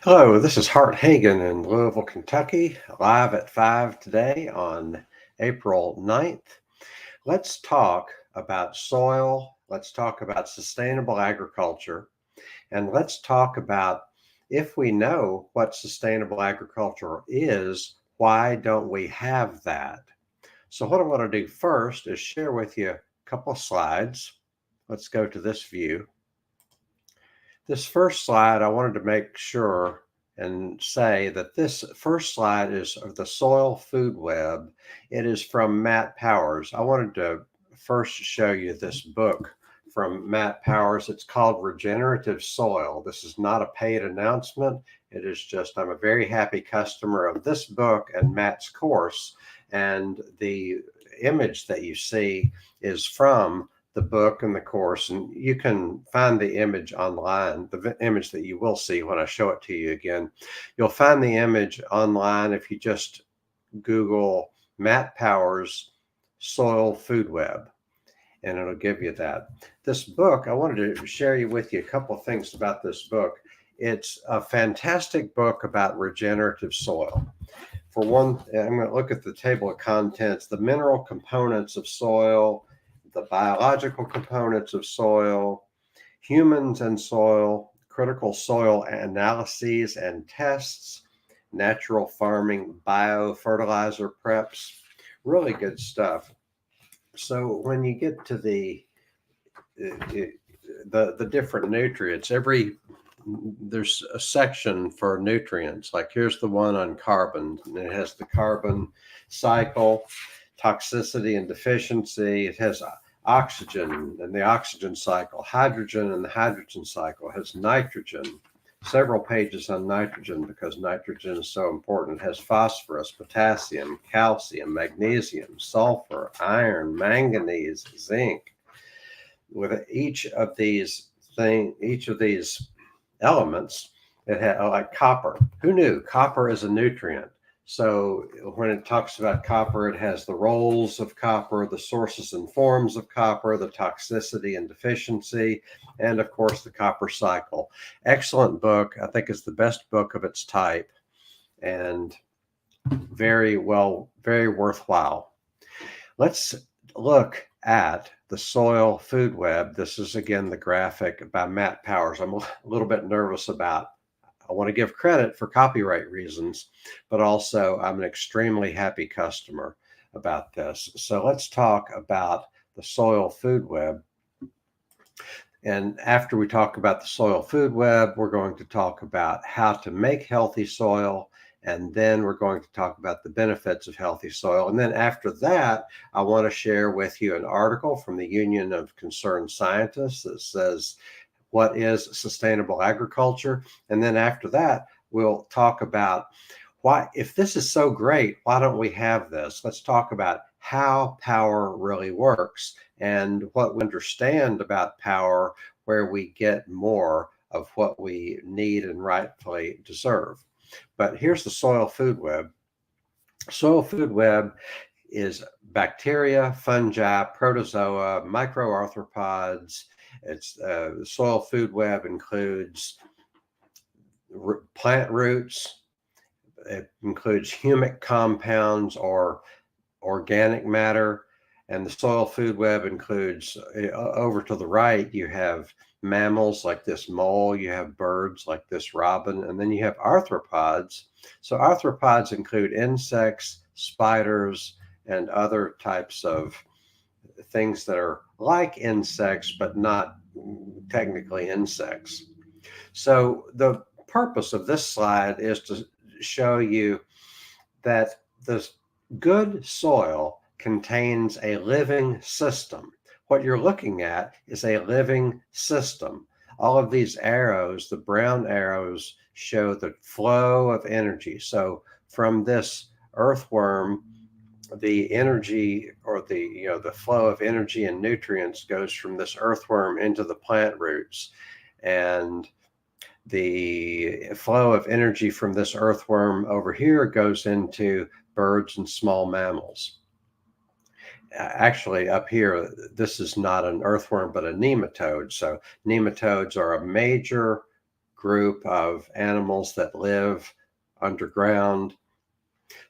Hello, this is Hart Hagen in Louisville, Kentucky, live at 5 today on April 9th. Let's talk about soil. Let's talk about sustainable agriculture. And let's talk about if we know what sustainable agriculture is, why don't we have that? So, what I want to do first is share with you a couple of slides. Let's go to this view. This first slide, I wanted to make sure and say that this first slide is of the soil food web. It is from Matt Powers. I wanted to first show you this book from Matt Powers. It's called Regenerative Soil. This is not a paid announcement. It is just, I'm a very happy customer of this book and Matt's course. And the image that you see is from the book and the course, and you can find the image online, the image that you will see when I show it to you again. You'll find the image online if you just Google Matt Powers Soil Food Web, and it'll give you that. This book, I wanted to share with you a couple of things about this book. It's a fantastic book about regenerative soil. For one, I'm going to look at the table of contents, the mineral components of soil, the biological components of soil, humans and soil, critical soil analyses and tests, natural farming, biofertilizer preps, really good stuff. So when you get to the different nutrients, there's a section for nutrients. Like here's the one on carbon, and it has the carbon cycle, toxicity and deficiency. It has oxygen and the oxygen cycle, hydrogen and the hydrogen cycle. It has nitrogen, several pages on nitrogen because nitrogen is so important. It has phosphorus, potassium, calcium, magnesium, sulfur, iron, manganese, zinc. With each of these elements, it had like copper. Who knew copper is a nutrient? So when it talks about copper, it has the roles of copper, the sources and forms of copper, the toxicity and deficiency, and of course the copper cycle. Excellent book. I think it's the best book of its type and very worthwhile. Let's look at the soil food web. This is again the graphic by Matt Powers. I'm a little bit nervous about. I want to give credit for copyright reasons, but also I'm an extremely happy customer about this. So let's talk about the soil food web. And after we talk about the soil food web, we're going to talk about how to make healthy soil. And then we're going to talk about the benefits of healthy soil. And then after that, I want to share with you an article from the Union of Concerned Scientists that says, what is sustainable agriculture? And then after that, we'll talk about why, if this is so great, why don't we have this? Let's talk about how power really works and what we understand about power, where we get more of what we need and rightfully deserve. But here's the soil food web. Soil food web is bacteria, fungi, protozoa, microarthropods. The soil food web includes plant roots. It includes humic compounds or organic matter. And the soil food web includes, over to the right, you have mammals like this mole, you have birds like this robin, and then you have arthropods. So arthropods include insects, spiders, and other types of things that are like insects, but not technically insects. So the purpose of this slide is to show you that the good soil contains a living system. What you're looking at is a living system. All of these arrows, the brown arrows, show the flow of energy. So from this earthworm, the energy or the flow of energy and nutrients goes from this earthworm into the plant roots, and the flow of energy from this earthworm over here goes into birds and small mammals. Actually, up here, this is not an earthworm, but a nematode. So nematodes are a major group of animals that live underground.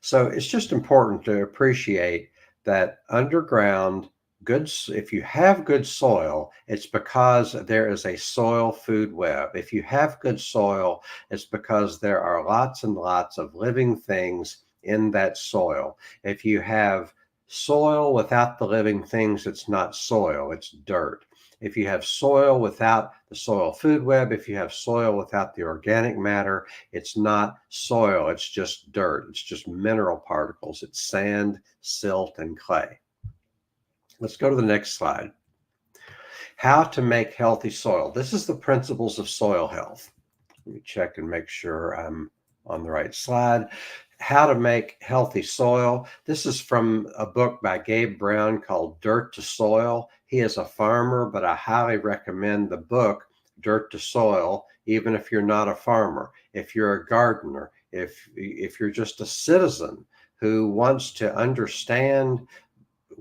So it's just important to appreciate that underground if you have good soil, it's because there is a soil food web. If you have good soil, it's because there are lots and lots of living things in that soil. If you have soil without the living things, it's not soil, it's dirt. If you have soil without the soil food web, if you have soil without the organic matter, it's not soil, it's just dirt. It's just mineral particles. It's sand, silt, and clay. Let's go to the next slide. How to make healthy soil. This is the principles of soil health. Let me check and make sure I'm on the right slide. How to make healthy soil. This is from a book by Gabe Brown called Dirt to Soil. He is a farmer, but I highly recommend the book Dirt to Soil, even if you're not a farmer. If you're a gardener, if you're just a citizen who wants to understand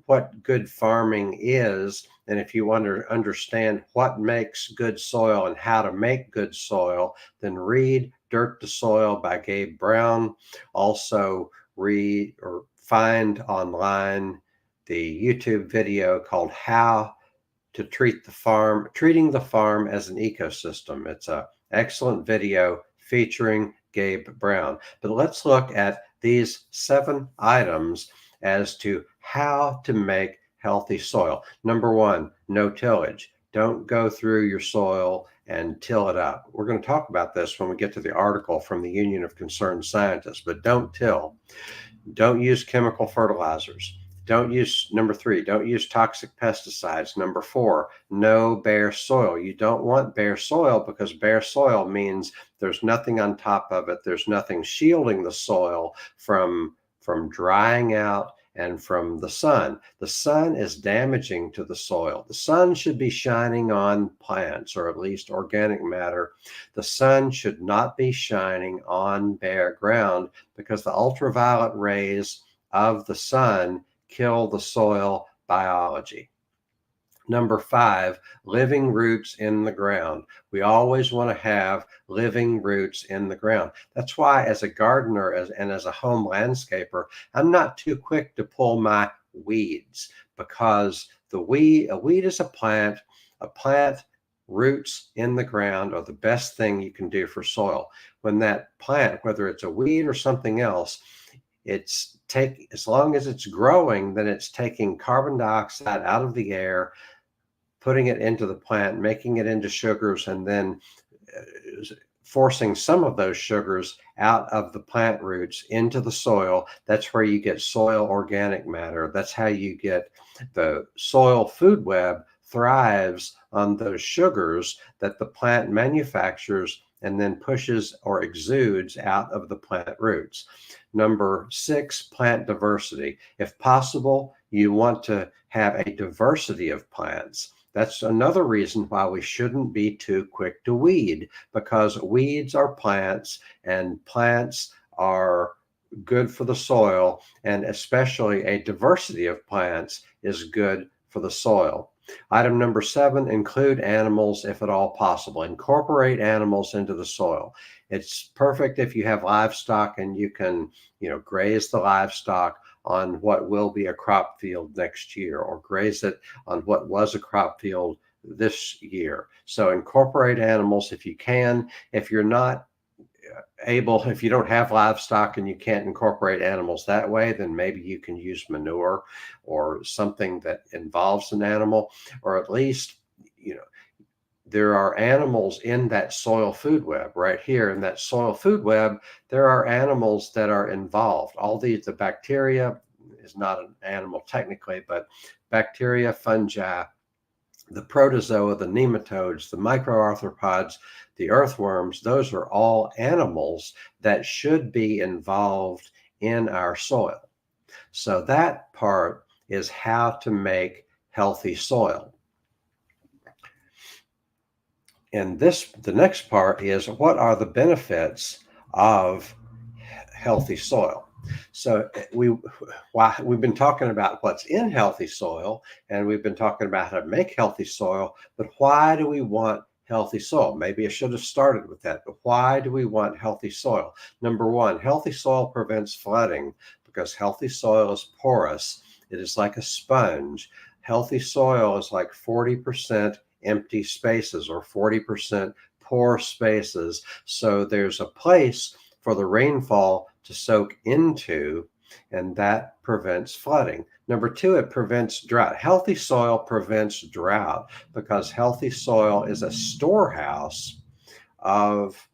what good farming is, and if you want to understand what makes good soil and how to make good soil, then read Dirt to Soil by Gabe Brown. Also read or find online the YouTube video called How to Treating the Farm as an Ecosystem. It's an excellent video featuring Gabe Brown. But let's look at these 7 items as to how to make healthy soil. Number 1, no tillage. Don't go through your soil and till it up. We're going to talk about this when we get to the article from the Union of Concerned Scientists, but don't till. Don't use chemical fertilizers. Number 3, don't use toxic pesticides. Number 4, no bare soil. You don't want bare soil because bare soil means there's nothing on top of it. There's nothing shielding the soil from drying out and from the sun. The sun is damaging to the soil. The sun should be shining on plants, or at least organic matter. The sun should not be shining on bare ground because the ultraviolet rays of the sun kill the soil biology. Number 5, living roots in the ground. We always want to have living roots in the ground. That's why as a gardener and as a home landscaper, I'm not too quick to pull my weeds, because a weed is a plant. A plant roots in the ground are the best thing you can do for soil. When that plant, whether it's a weed or something else, as long as it's growing, then it's taking carbon dioxide out of the air, putting it into the plant, making it into sugars, and then forcing some of those sugars out of the plant roots into the soil. That's where you get soil organic matter. That's how you get the soil food web thrives on those sugars that the plant manufactures and then pushes or exudes out of the plant roots. Number 6, plant diversity. If possible, you want to have a diversity of plants. That's another reason why we shouldn't be too quick to weed, because weeds are plants and plants are good for the soil, and especially a diversity of plants is good for the soil. Item number 7, include animals if at all possible. Incorporate animals into the soil. It's perfect if you have livestock and you can, graze the livestock on what will be a crop field next year, or graze it on what was a crop field this year. So incorporate animals if you can. If you're not if you don't have livestock and you can't incorporate animals that way, then maybe you can use manure or something that involves an animal, or at least, there are animals in that soil food web right here. In that soil food web, there are animals that are involved. The bacteria is not an animal technically, but bacteria, fungi, the protozoa, the nematodes, the microarthropods, the earthworms, those are all animals that should be involved in our soil. So that part is how to make healthy soil. And the next part is, what are the benefits of healthy soil? So we've been talking about what's in healthy soil, and we've been talking about how to make healthy soil, but why do we want healthy soil. Maybe I should have started with that, but why do we want healthy soil? Number one, healthy soil prevents flooding because healthy soil is porous. It is like a sponge. Healthy soil is like 40% empty spaces or 40% pore spaces. So there's a place for the rainfall to soak into, and that prevents flooding. Number two, it prevents drought. Healthy soil prevents drought because healthy soil is a storehouse of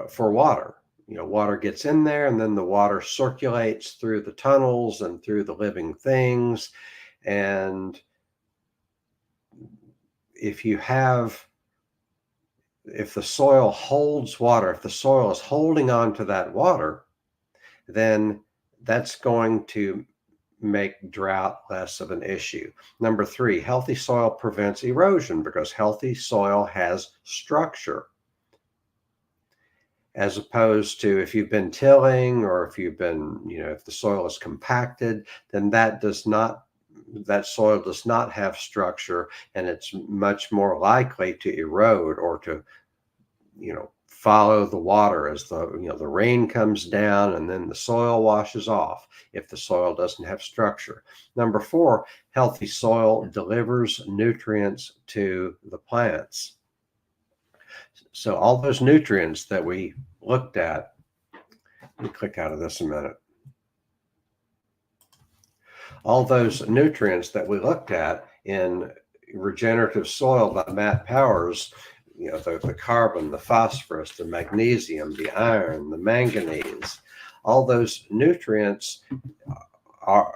for water. Water gets in there, and then the water circulates through the tunnels and through the living things. And if the soil holds water, if the soil is holding on to that water, then that's going to make drought less of an issue. Number three, healthy soil prevents erosion because healthy soil has structure. As opposed to if you've been tilling or if the soil is compacted, then that soil does not have structure, and it's much more likely to erode or to follow the water as the rain comes down, and then the soil washes off if the soil doesn't have structure. Number four, healthy soil delivers nutrients to the plants. So all those nutrients that we looked at, let me click out of this a minute. All those nutrients that we looked at in Regenerative Soil by Matt Powers, the carbon, the phosphorus, the magnesium, the iron, the manganese, all those nutrients are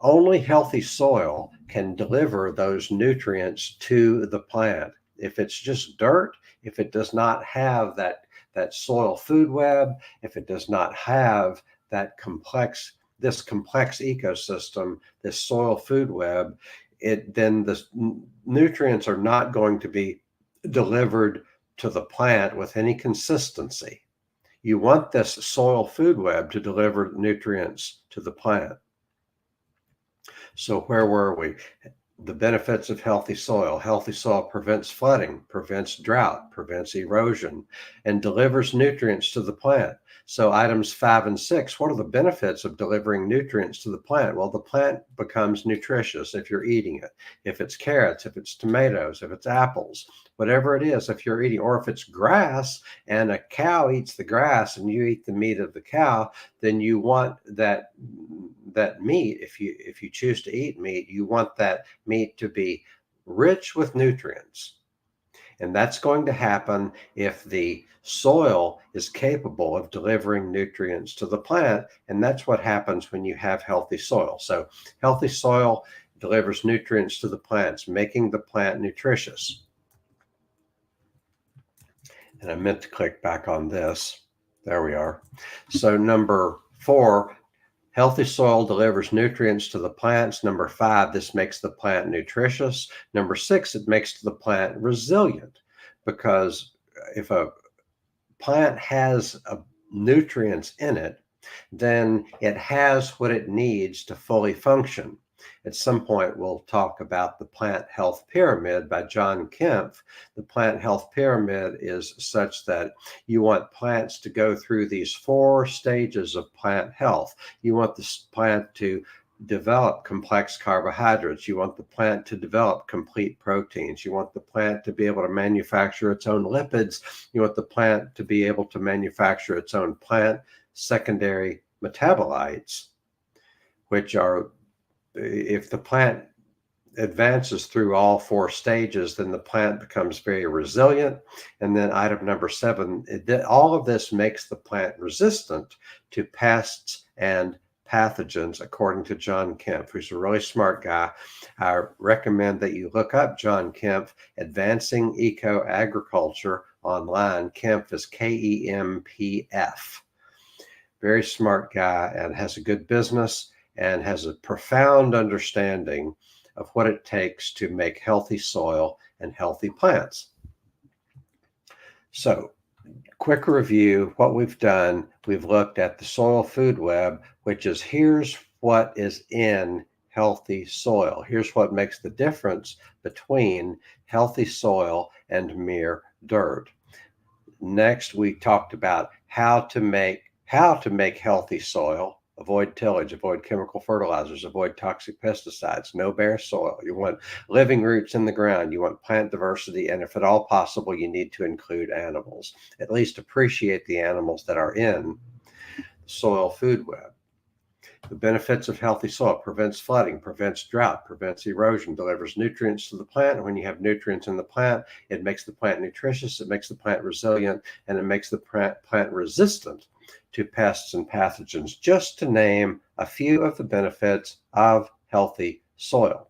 only healthy soil can deliver those nutrients to the plant. If it's just dirt, if it does not have that soil food web, if it does not have this complex ecosystem, this soil food web, then the nutrients are not going to be delivered to the plant with any consistency. You want this soil food web to deliver nutrients to the plant. So where were we? The benefits of healthy soil. Healthy soil prevents flooding, prevents drought, prevents erosion, and delivers nutrients to the plant. So items 5 and 6, what are the benefits of delivering nutrients to the plant? Well, the plant becomes nutritious if you're eating it. If it's carrots, if it's tomatoes, if it's apples, whatever it is, if you're eating, or if it's grass and a cow eats the grass and you eat the meat of the cow, then you want that meat, if you choose to eat meat, you want that meat to be rich with nutrients. And that's going to happen if the soil is capable of delivering nutrients to the plant. And that's what happens when you have healthy soil. So healthy soil delivers nutrients to the plants, making the plant nutritious. And I meant to click back on this. There we are. So number 4, healthy soil delivers nutrients to the plants. Number 5, this makes the plant nutritious. Number 6, it makes the plant resilient, because if a plant has nutrients in it, then it has what it needs to fully function. At some point, we'll talk about the plant health pyramid by John Kempf. The plant health pyramid is such that you want plants to go through these 4 stages of plant health. You want the plant to develop complex carbohydrates. You want the plant to develop complete proteins. You want the plant to be able to manufacture its own lipids. You want the plant to be able to manufacture its own plant secondary metabolites, which are, if the plant advances through all 4 stages, then the plant becomes very resilient. And then item number 7, all of this makes the plant resistant to pests and pathogens, according to John Kempf, who's a really smart guy. I recommend that you look up John Kempf, Advancing Eco Agriculture, online. Kempf is Kempf. Very smart guy, and has a good business and has a profound understanding of what it takes to make healthy soil and healthy plants. So, quick review, what we've done, we've looked at the soil food web, which is here's what is in healthy soil. Here's what makes the difference between healthy soil and mere dirt. Next, we talked about how to make healthy soil. Avoid tillage, avoid chemical fertilizers, avoid toxic pesticides, no bare soil. You want living roots in the ground. You want plant diversity. And if at all possible, you need to include animals. At least appreciate the animals that are in the soil food web. The benefits of healthy soil: prevents flooding, prevents drought, prevents erosion, delivers nutrients to the plant. And when you have nutrients in the plant, it makes the plant nutritious, it makes the plant resilient, and it makes the plant resistant to pests and pathogens, just to name a few of the benefits of healthy soil.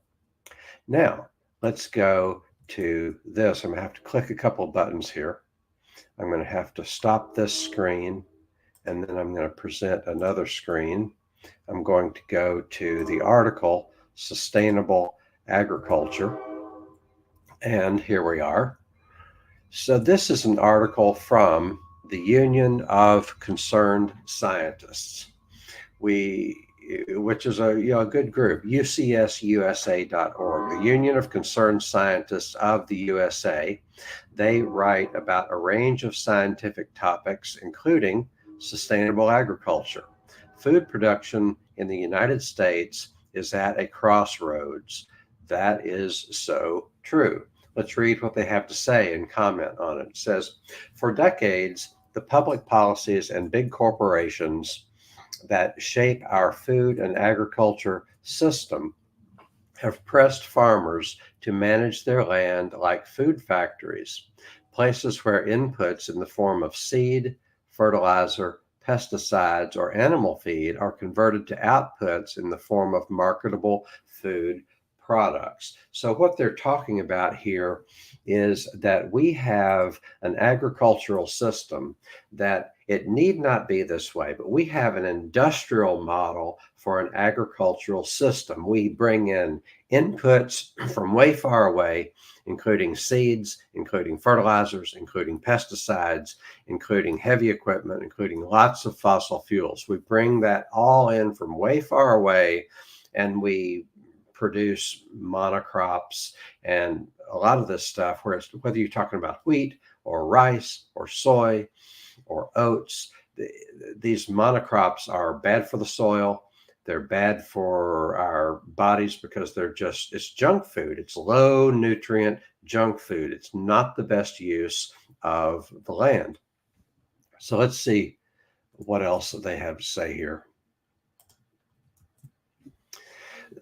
Now, let's go to this. I'm going to have to click a couple buttons here. I'm going to have to stop this screen, and then I'm going to present another screen. I'm going to go to the article, Sustainable Agriculture, and here we are. So this is an article from the Union of Concerned Scientists, which is a good group, ucsusa.org, the Union of Concerned Scientists of the USA. They write about a range of scientific topics, including sustainable agriculture. Food production in the United States is at a crossroads. That is so true. Let's read what they have to say and comment on it. It says, for decades, the public policies and big corporations that shape our food and agriculture system have pressed farmers to manage their land like food factories, places where inputs in the form of seed, fertilizer, pesticides, or animal feed are converted to outputs in the form of marketable food products. So what they're talking about here is that we have an agricultural system that it need not be this way, but we have an industrial model for an agricultural system. We bring in inputs from way far away, including seeds, including fertilizers, including pesticides, including heavy equipment, including lots of fossil fuels. We bring that all in from way far away, and we produce monocrops and a lot of this stuff, whether you're talking about wheat or rice or soy or oats, these monocrops are bad for the soil. They're bad for our bodies because it's junk food. It's low nutrient junk food. It's not the best use of the land. So let's see what else they have to say here.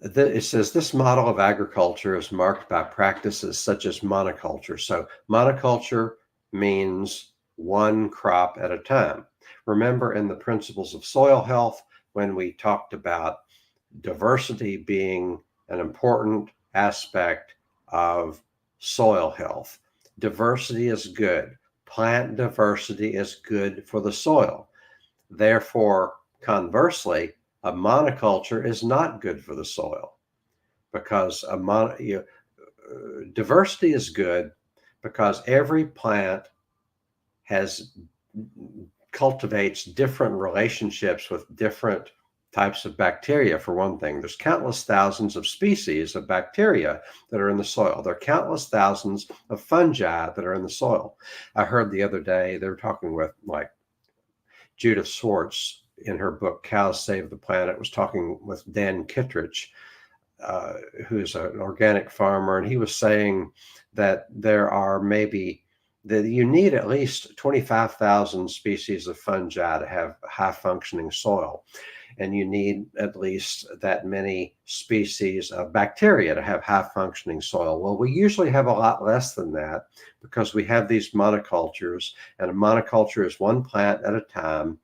It says this model of agriculture is marked by practices such as monoculture. So monoculture means one crop at a time. Remember in the principles of soil health, when we talked about diversity being an important aspect of soil health. Diversity is good. Plant diversity is good for the soil. Therefore, conversely, a monoculture is not good for the soil, because diversity is good because every plant cultivates different relationships with different types of bacteria. For one thing, there's countless thousands of species of bacteria that are in the soil. There are countless thousands of fungi that are in the soil. I heard the other day, they were talking with Judith Swartz in her book, Cows Save the Planet, was talking with Dan Kittredge, who's an organic farmer. And he was saying that you need at least 25,000 species of fungi to have high functioning soil. And you need at least that many species of bacteria to have high functioning soil. Well, we usually have a lot less than that because we have these monocultures, and a monoculture is one plant at a time.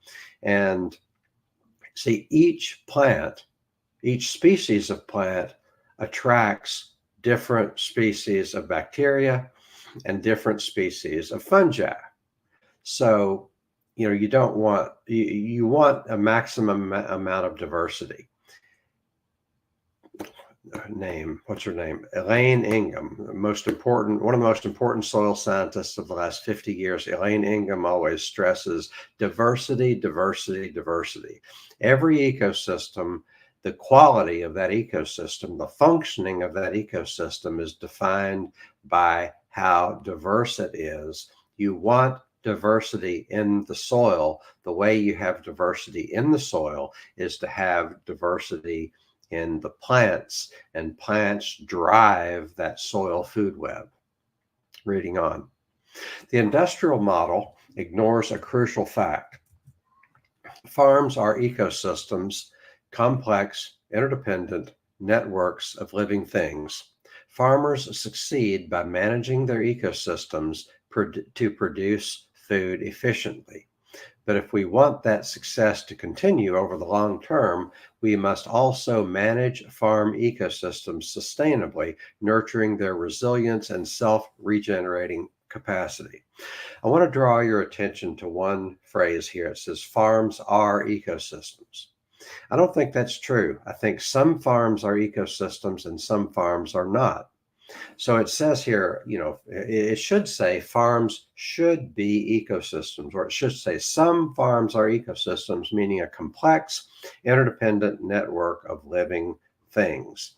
And see, each species of plant attracts different species of bacteria and different species of fungi. So, you want a maximum amount of diversity. What's her name? Elaine Ingham, one of the most important soil scientists of the last 50 years. Elaine Ingham always stresses diversity, diversity, diversity. Every ecosystem the quality of that ecosystem, the functioning of that ecosystem is defined by how diverse it is. You want diversity in the soil. The way you have diversity in the soil is to have diversity in the plants, and plants drive that soil food web. Reading on. The industrial model ignores a crucial fact. Farms are ecosystems, complex, interdependent networks of living things. Farmers succeed by managing their ecosystems to produce food efficiently. But if we want that success to continue over the long term, we must also manage farm ecosystems sustainably, nurturing their resilience and self-regenerating capacity. I want to draw your attention to one phrase here. It says farms are ecosystems. I don't think that's true. I think some farms are ecosystems and some farms are not. So it says here, it should say farms should be ecosystems, or it should say some farms are ecosystems, meaning a complex, interdependent network of living things.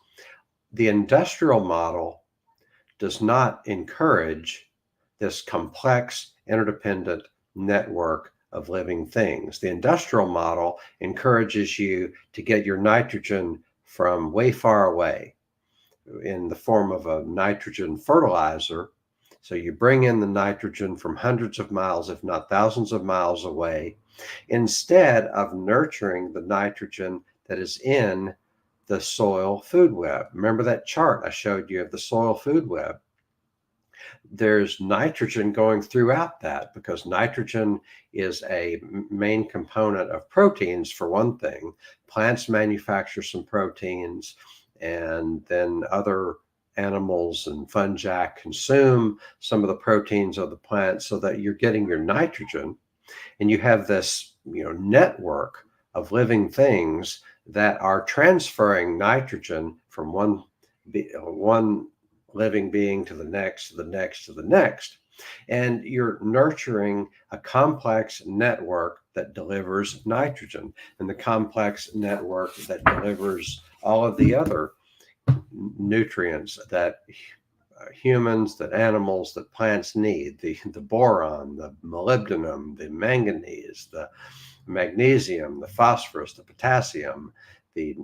The industrial model does not encourage this complex, interdependent network of living things. The industrial model encourages you to get your nitrogen from way far away in the form of a nitrogen fertilizer. So you bring in the nitrogen from hundreds of miles, if not thousands of miles away, instead of nurturing the nitrogen that is in the soil food web. Remember that chart I showed you of the soil food web? There's nitrogen going throughout that because nitrogen is a main component of proteins, for one thing. Plants manufacture some proteins, and then other animals and fungi consume some of the proteins of the plant so that you're getting your nitrogen. And you have this, network of living things that are transferring nitrogen from one living being to the next, to the next, to the next. And you're nurturing a complex network that delivers nitrogen, and the complex network that delivers all of the other nutrients that humans, that animals, that plants need, the boron, the molybdenum, the manganese, the magnesium, the phosphorus, the potassium, the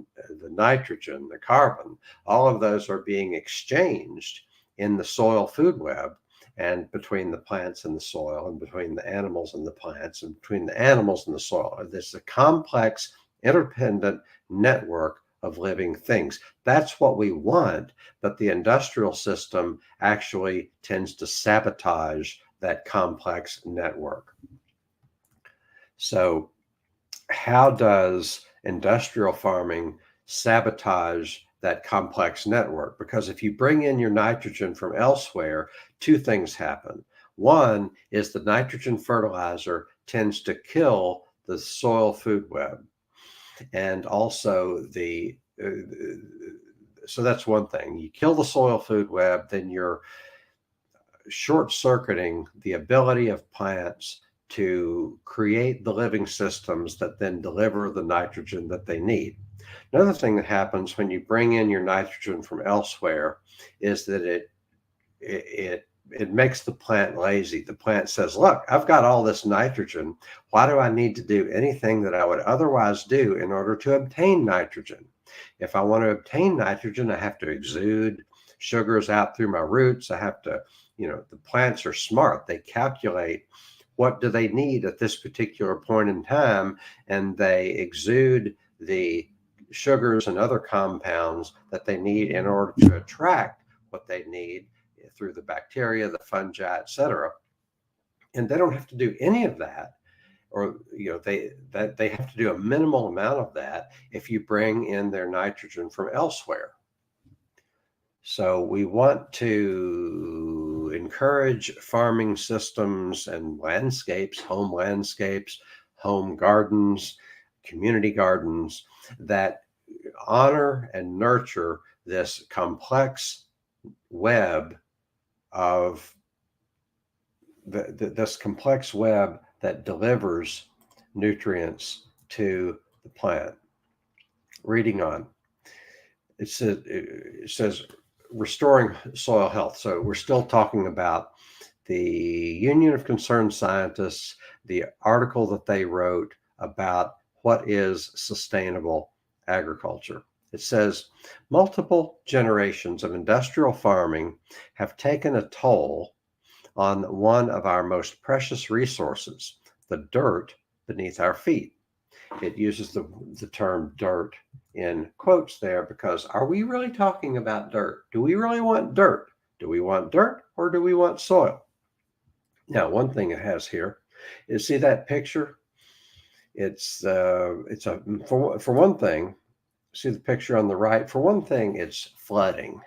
nitrogen, the carbon. All of those are being exchanged in the soil food web, and between the plants and the soil, and between the animals and the plants, and between the animals and the soil. There's a complex, interdependent network of living things. That's what we want, but the industrial system actually tends to sabotage that complex network. So how does industrial farming sabotage that complex network? Because if you bring in your nitrogen from elsewhere, two things happen. One is the nitrogen fertilizer tends to kill the soil food web. And also so that's one thing. You kill the soil food web, then you're short-circuiting the ability of plants to create the living systems that then deliver the nitrogen that they need. Another thing that happens when you bring in your nitrogen from elsewhere is that it makes the plant lazy. The plant says, look, I've got all this nitrogen. Why do I need to do anything that I would otherwise do in order to obtain nitrogen? If I want to obtain nitrogen, I have to exude sugars out through my roots. I have to, the plants are smart. They calculate what do they need at this particular point in time, and they exude the sugars and other compounds that they need in order to attract what they need through the bacteria, the fungi, etc. And they don't have to do any of that, or they have to do a minimal amount of that if you bring in their nitrogen from elsewhere. So we want to encourage farming systems and landscapes, home gardens, community gardens that honor and nurture this complex web of this complex web that delivers nutrients to the plant. reading on. It says restoring soil health. So we're still talking about the Union of Concerned Scientists, the article that they wrote about what is sustainable agriculture. It says multiple generations of industrial farming have taken a toll on one of our most precious resources, the dirt beneath our feet. It uses the term dirt in quotes there because are we really talking about dirt? Do we really want dirt? Do we want dirt or do we want soil? Now, one thing it has here is, see that picture? It's for one thing, see the picture on the right? For one thing, it's flooding,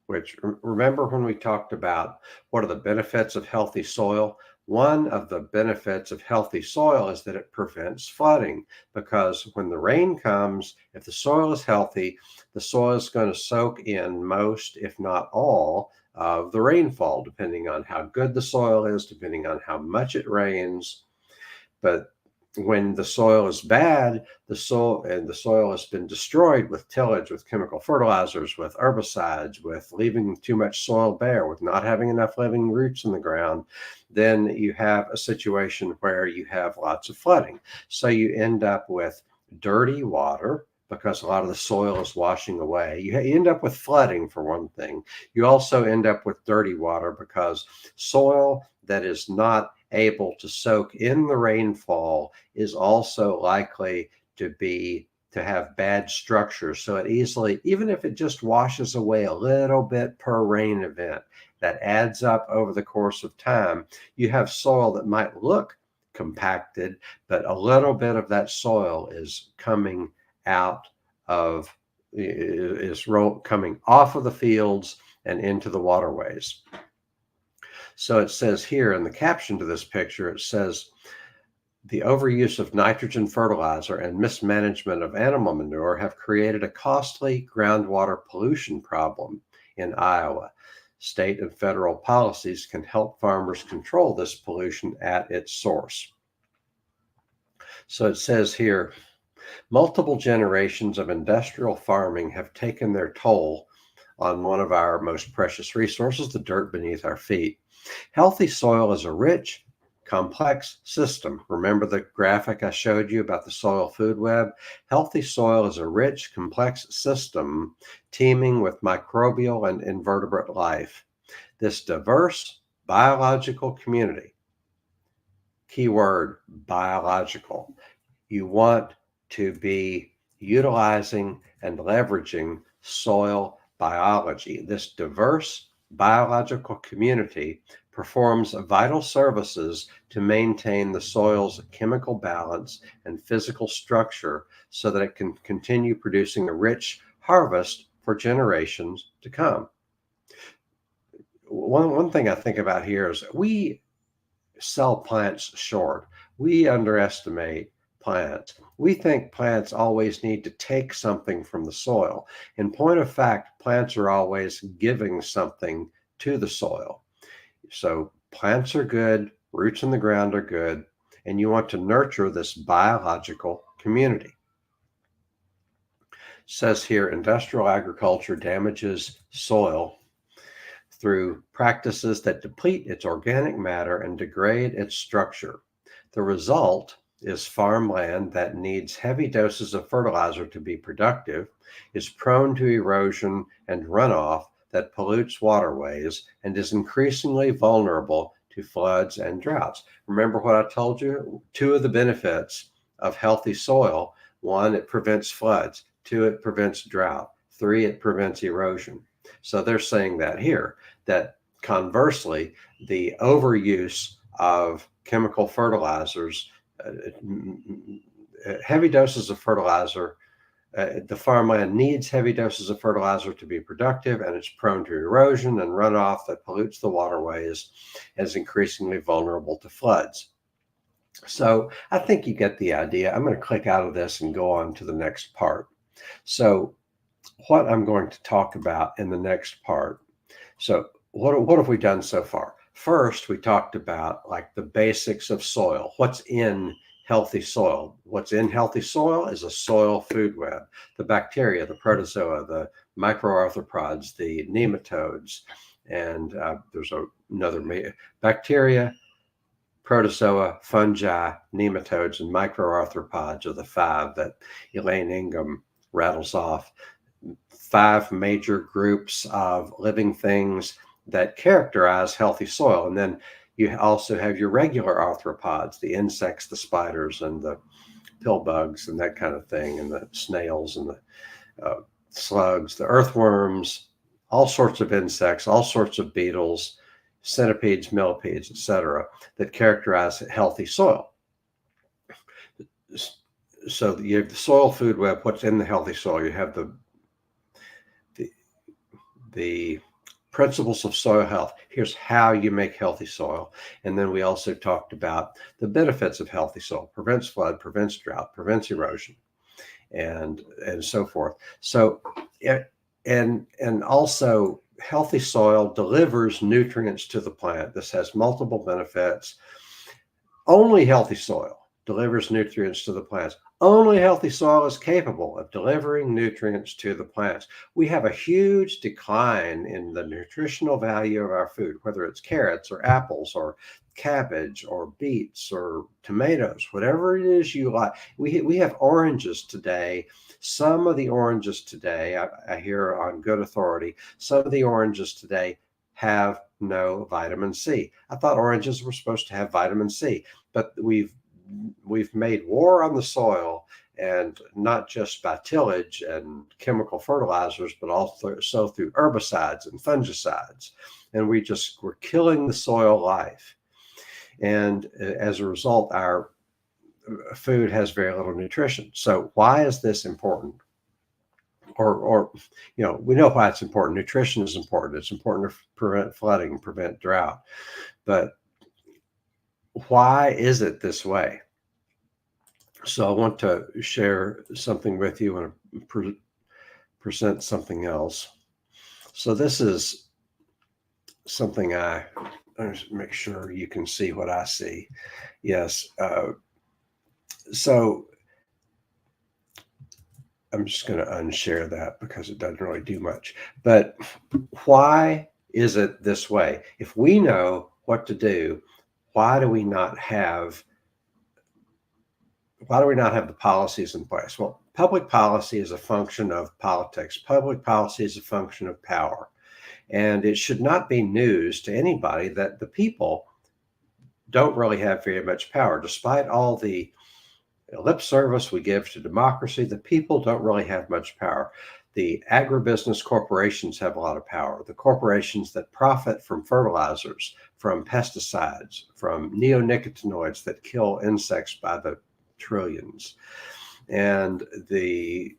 which remember when we talked about what are the benefits of healthy soil? One of the benefits of healthy soil is that it prevents flooding, because when the rain comes, if the soil is healthy, the soil is going to soak in most, if not all, of the rainfall, depending on how good the soil is, depending on how much it rains. But when the soil is bad, the soil has been destroyed with tillage, with chemical fertilizers, with herbicides, with leaving too much soil bare, with not having enough living roots in the ground, then you have a situation where you have lots of flooding. So you end up with dirty water because a lot of the soil is washing away. You end up with flooding, for one thing. You also end up with dirty water because soil that is not able to soak in the rainfall is also likely to have bad structure. So it easily, even if it just washes away a little bit per rain event, that adds up over the course of time. You have soil that might look compacted, but a little bit of that soil is coming coming off of the fields and into the waterways. So it says here in the caption to this picture, it says, the overuse of nitrogen fertilizer and mismanagement of animal manure have created a costly groundwater pollution problem in Iowa. State and federal policies can help farmers control this pollution at its source. So it says here, multiple generations of industrial farming have taken their toll on one of our most precious resources, the dirt beneath our feet. Healthy soil is a rich, complex system. Remember the graphic I showed you about the soil food web? Healthy soil is a rich, complex system teeming with microbial and invertebrate life. This diverse biological community, keyword biological, you want to be utilizing and leveraging soil biology. This diverse biological community performs vital services to maintain the soil's chemical balance and physical structure so that it can continue producing a rich harvest for generations to come. One thing I think about here is we sell plants short. We underestimate plants. We think plants always need to take something from the soil. In point of fact, plants are always giving something to the soil. So plants are good, roots in the ground are good, and you want to nurture this biological community. It says here, industrial agriculture damages soil through practices that deplete its organic matter and degrade its structure. The result is farmland that needs heavy doses of fertilizer to be productive, is prone to erosion and runoff that pollutes waterways, and is increasingly vulnerable to floods and droughts. Remember what I told you? Two of the benefits of healthy soil: one, it prevents floods; two, it prevents drought; three, it prevents erosion. So they're saying that here, that conversely, the overuse of chemical fertilizers, heavy doses of fertilizer, the farmland needs heavy doses of fertilizer to be productive, and it's prone to erosion and runoff that pollutes the waterways and is increasingly vulnerable to floods. So I think you get the idea. I'm going to click out of this and go on to the next part. So what I'm going to talk about in the next part. So what have we done so far? First, we talked about like the basics of soil, what's in healthy soil. What's in healthy soil is a soil food web. The bacteria, the protozoa, the microarthropods, the nematodes, and there's another bacteria, protozoa, fungi, nematodes, and microarthropods are the five that Elaine Ingham rattles off. 5 major groups of living things that characterize healthy soil. And then you also have your regular arthropods, the insects, the spiders, and the pill bugs, and that kind of thing, and the snails, and the slugs, the earthworms, all sorts of insects, all sorts of beetles, centipedes, millipedes, etc., that characterize healthy soil. So you have the soil food web. What's in the healthy soil? You have the principles of soil health. Here's how you make healthy soil. And then we also talked about the benefits of healthy soil: prevents flood, prevents drought, prevents erosion, and so forth. So and also healthy soil delivers nutrients to the plant. This has multiple benefits. Only healthy soil delivers nutrients to the plants. Only healthy soil is capable of delivering nutrients to the plants. We have a huge decline in the nutritional value of our food, whether it's carrots or apples or cabbage or beets or tomatoes, whatever it is you like. We have oranges today. Some of the oranges today, I hear on good authority, some of the oranges today have no vitamin C. I thought oranges were supposed to have vitamin C, but we've made war on the soil, and not just by tillage and chemical fertilizers, but also through herbicides and fungicides. And we're killing the soil life. And as a result, our food has very little nutrition. So why is this important? Or we know why it's important. Nutrition is important. It's important to prevent flooding, prevent drought. But why is it this way? So I want to share something with you and present something else. So this is something I make sure you can see what I see. Yes. So I'm just going to unshare that because it doesn't really do much. But why is it this way? If we know what to do, why do we not have the policies in place? Well, public policy is a function of politics. Public policy is a function of power. And it should not be news to anybody that the people don't really have very much power. Despite all the lip service we give to democracy, the people don't really have much power. The agribusiness corporations have a lot of power. The corporations that profit from fertilizers, from pesticides, from neonicotinoids that kill insects by the trillions, and the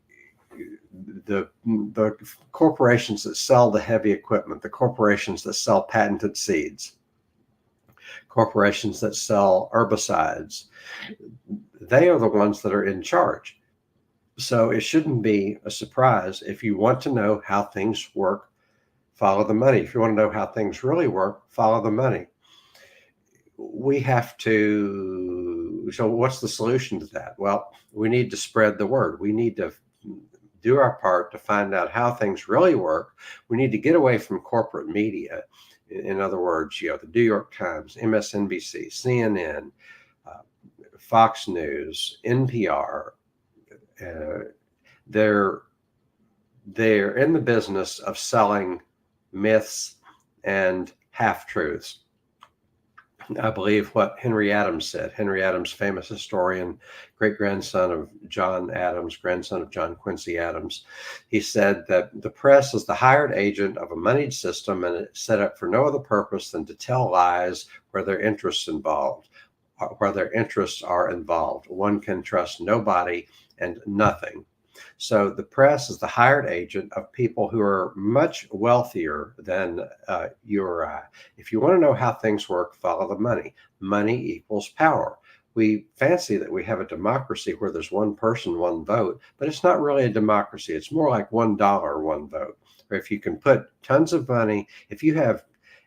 corporations that sell the heavy equipment, the corporations that sell patented seeds, corporations that sell herbicides, they are the ones that are in charge. So it shouldn't be a surprise. If you want to know how things work, follow the money. If you want to know how things really work, follow the money. We have to. So what's the solution to that? Well, we need to spread the word. We need to do our part to find out how things really work. We need to get away from corporate media. In other words, the New York Times, MSNBC, CNN, Fox News, NPR. They're in the business of selling myths and half-truths. I believe what Henry Adams said. Henry Adams, famous historian, great-grandson of John Adams, grandson of John Quincy Adams. He said that the press is the hired agent of a moneyed system, and it's set up for no other purpose than to tell lies where their interests are involved. One can trust nobody and nothing. So the press is the hired agent of people who are much wealthier than you or I. If you want to know how things work, follow the money. Money equals power. We fancy that we have a democracy where there's one person, one vote, but it's not really a democracy. It's more like $1, one vote. Or if you can put tons of money, if you have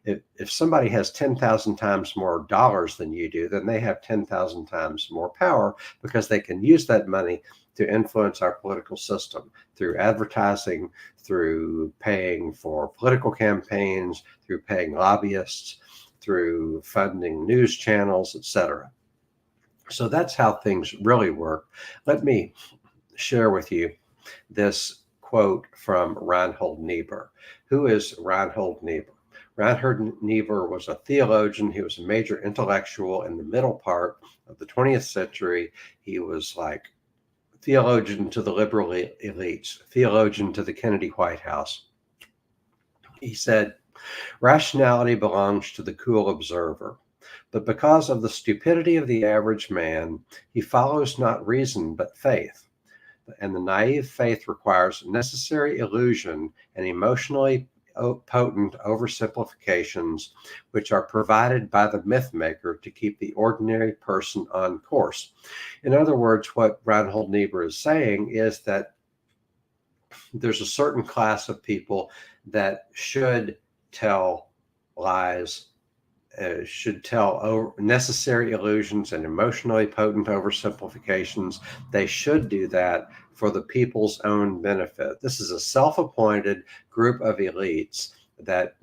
If somebody has 10,000 times more dollars than you do, then they have 10,000 times more power because they can use that money to influence our political system through advertising, through paying for political campaigns, through paying lobbyists, through funding news channels, etc. So that's how things really work. Let me share with you this quote from Reinhold Niebuhr. Who is Reinhold Niebuhr? Reinhold Niebuhr was a theologian. He was a major intellectual in the middle part of the 20th century. He was like theologian to the liberal elites, theologian to the Kennedy White House. He said, "Rationality belongs to the cool observer. But because of the stupidity of the average man, he follows not reason but faith. And the naive faith requires necessary illusion and emotionally potent oversimplifications, which are provided by the myth maker to keep the ordinary person on course." In other words, what Reinhold Niebuhr is saying is that there's a certain class of people that should tell lies, should tell necessary illusions and emotionally potent oversimplifications. They should do that for the people's own benefit. This is a self-appointed group of elites that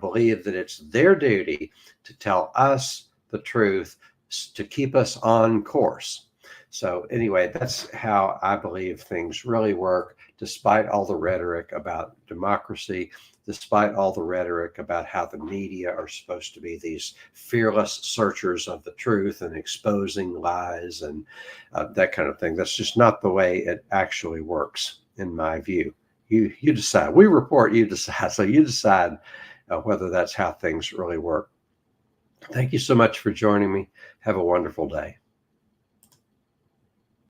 believe that it's their duty to tell us the truth, to keep us on course. So anyway, that's how I believe things really work, despite all the rhetoric about democracy, despite all the rhetoric about how the media are supposed to be these fearless searchers of the truth and exposing lies and that kind of thing. That's just not the way it actually works, in my view. You decide. We report, you decide. So you decide whether that's how things really work. Thank you so much for joining me. Have a wonderful day.